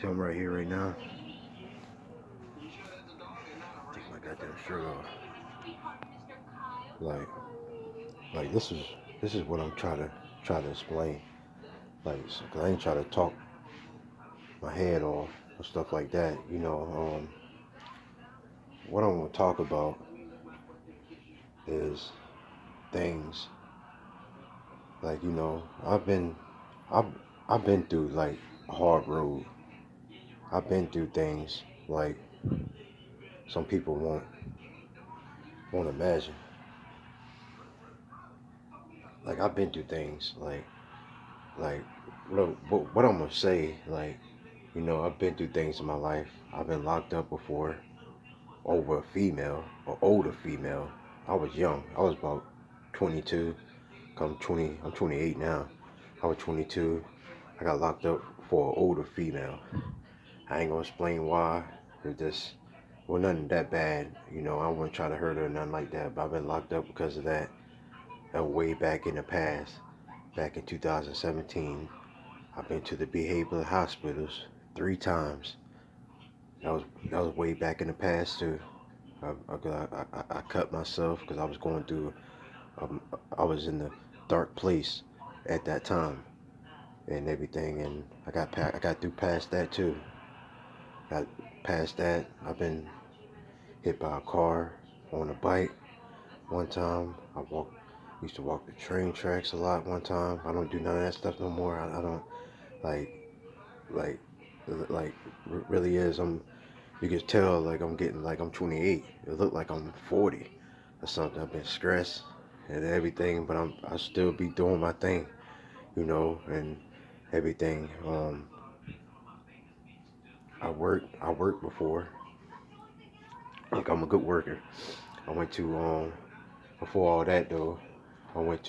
See, I'm right here right now. Take my goddamn shirt off. Like, like this is what I'm try to explain. Like, 'cause I ain't try to talk my head off or stuff like that. What I'm gonna talk about is things like I've I've been through like a hard road. I've been through things like some people won't imagine. Like I've been through things like what I'm gonna say. Like I've been through things in my life. I've been locked up before over a female, or older female. I was young. I was about 22. I'm 20. I'm 28 now. I was 22. I got locked up for an older female. I ain't gonna explain why. It just, well, nothing that bad. I wouldn't try to hurt her or nothing like that. But I've been locked up because of that. Way back in the past, back in 2017, I've been to the behavioral hospitals 3 times. That was way back in the past too. I cut myself because I was going through. Um, I was in the dark place at that time and everything, and I got through past that too. Got past that. I've been hit by a car on a bike one time. Used to walk the train tracks a lot one time. I don't do none of that stuff no more. I don't like like like really is. You can tell like I'm getting like I'm 28. It looked like I'm 40 or something. I've been stressed and everything, but I still be doing my thing, and everything. I worked before. Like I'm a good worker. I went to before all that though. I went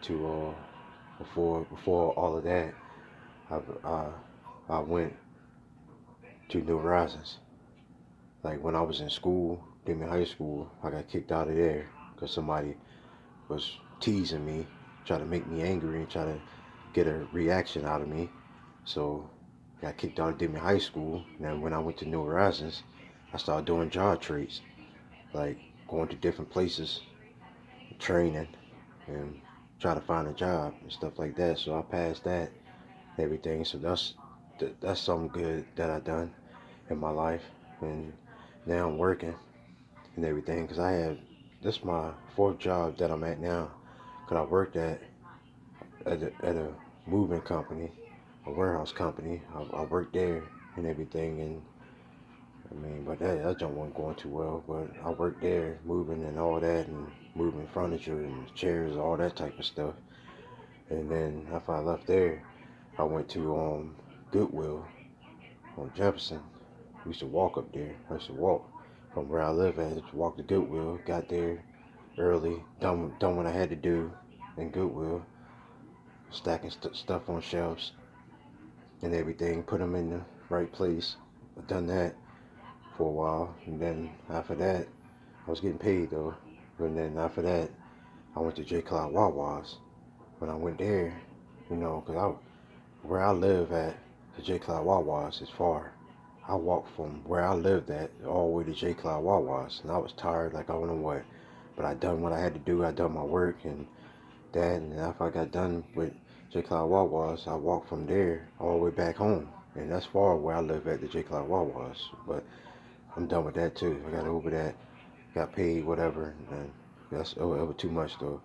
to before all of that. I I, I went to New Horizons. Like when I was in school, Demon High School, I got kicked out of there because somebody was teasing me, trying to make me angry and try to get a reaction out of me. So I got kicked out of Demon High School. And then when I went to New Horizons, I started doing job trades, like going to different places, training, and try to find a job and stuff like that. So I passed that and everything. So that's something good that I done in my life. And now I'm working and everything because this my fourth job that I'm at now. Cause I worked at a moving company, a warehouse company. I worked there and everything, and I mean, but that junk wasn't going too well. But I worked there, moving and all that, and moving furniture and chairs, all that type of stuff. And then after I left there, I went to Goodwill on Jefferson. We used to walk up there. I used to walk from where I live at. Just walk to Goodwill. Got there early, done what I had to do in Goodwill, stacking stuff on shelves and everything. Put them in the right place. I done that for a while, and then after that, I was getting paid though. And then after that, I went to J. Cloud Wawa's. When I went there, because where I live at to J. Cloud Wawa's is far. I walked from where I lived at all the way to J. Cloud Wawa's, and I was tired like I don't know what. But I done what I had to do. I done my work and that, and after I got done with J. Cloud Wawa's, I walked from there all the way back home, and that's far where I live at the J. Cloud Wawa's. But I'm done with that too. I got over that, got paid whatever, and that's over too much though,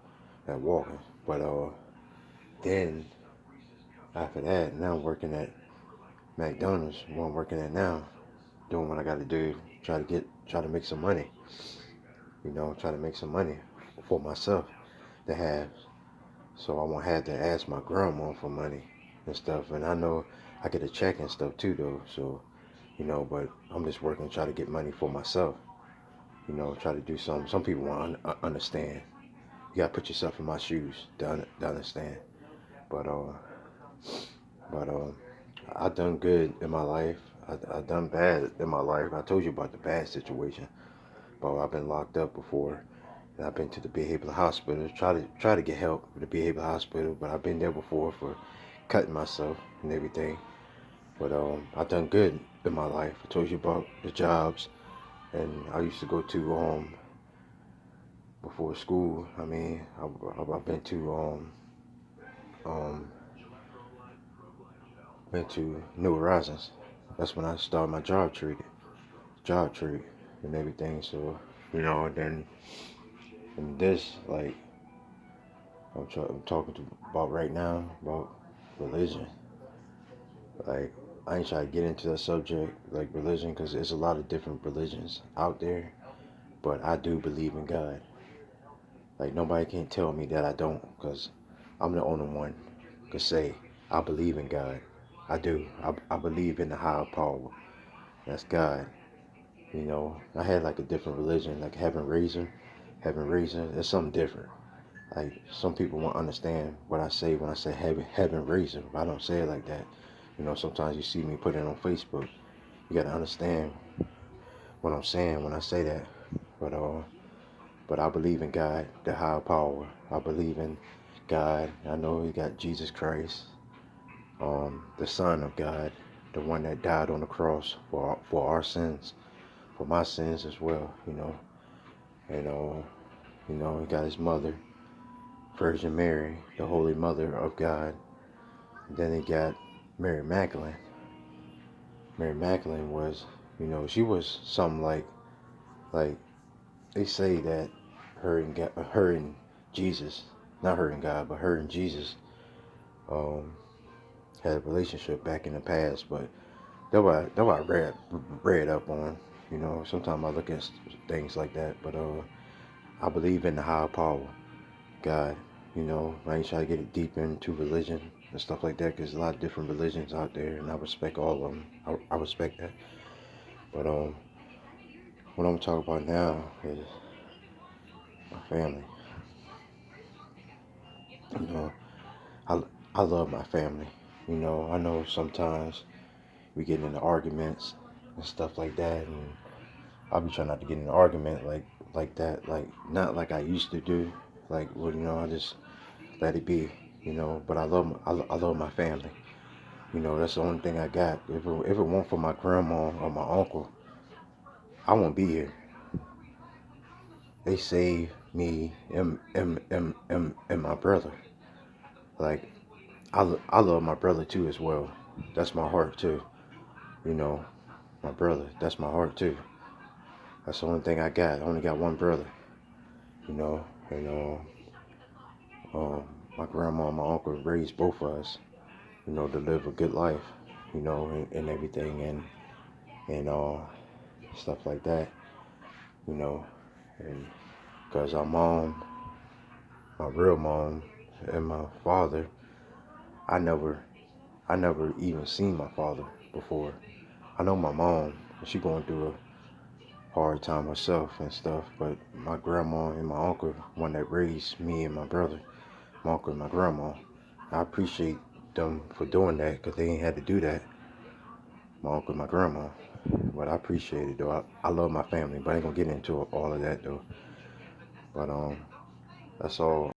that walking. But then after that, now I'm working at McDonald's, where I'm working at now, doing what I got to do, try to make some money. Try to make some money for myself to have, so I won't have to ask my grandma for money and stuff. And I know I get a check and stuff too though, so but I'm just working to try to get money for myself. Try to do something. Some people won't understand. You gotta put yourself in my shoes to understand. But but I done good in my life. I done bad in my life. I told you about the bad situation. But I've been locked up before, and I've been to the behavioral hospital. Try to get help with the behavioral hospital. But I've been there before for cutting myself and everything. But I done good in my life. I told you about the jobs, and I used to go to before school. I mean, I've um been to New Horizons. That's when I started my job trade, and everything. So then and this like I'm talking about right now about religion. Like I ain't trying to get into that subject like religion because there's a lot of different religions out there, but I do believe in God. Like nobody can tell me that I don't because I'm the only one could say I believe in God. I do. I believe in the higher power. That's God. I had like a different religion, like Heaven Raiser. Heaven Raiser, it's something different. Like some people won't understand what I say when I say Heaven Raiser. I don't say it like that. Sometimes you see me put it on Facebook. You gotta understand what I'm saying when I say that. But I believe in God, the higher power. I believe in God. I know He got Jesus Christ, the Son of God, the one that died on the cross for our sins, for my sins as well. And He got His mother, Virgin Mary, the Holy Mother of God. And then He got Mary Magdalene. Mary Magdalene was, she was something like they say that her and Jesus, not her and God, but her and Jesus, um, had a relationship back in the past. But that what I read up on. Sometimes I look at things like that. But I believe in the higher power, God. I ain't trying to get it deep into religion and stuff like that because there's a lot of different religions out there, and I respect all of them. I respect that. But what I'm talking about now is my family. You know, I I love my family. I know sometimes we get into arguments and stuff like that, and I'll be trying not to get in an argument like that, like not like I used to do. Like, well, I just let it be. But I love my family. That's the only thing I got. If it weren't for my grandma or my uncle, I won't be here. They saved me and my brother. Like, I love my brother too as well. That's my heart too. You know, my brother. That's my heart too. That's the only thing I got. I only got one brother. You know, and my grandma and my uncle raised both of us. To live a good life. And everything and stuff like that. You know, and because our mom, my real mom, and my father, I never, I never even seen my father before. I know my mom, she going through a hard time herself and stuff, but my grandma and my uncle, one that raised me and my brother, my uncle and my grandma, I appreciate them for doing that because they ain't had to do that, my uncle and my grandma. But I appreciate it though. I love my family, but I ain't gonna get into all of that though. But that's all.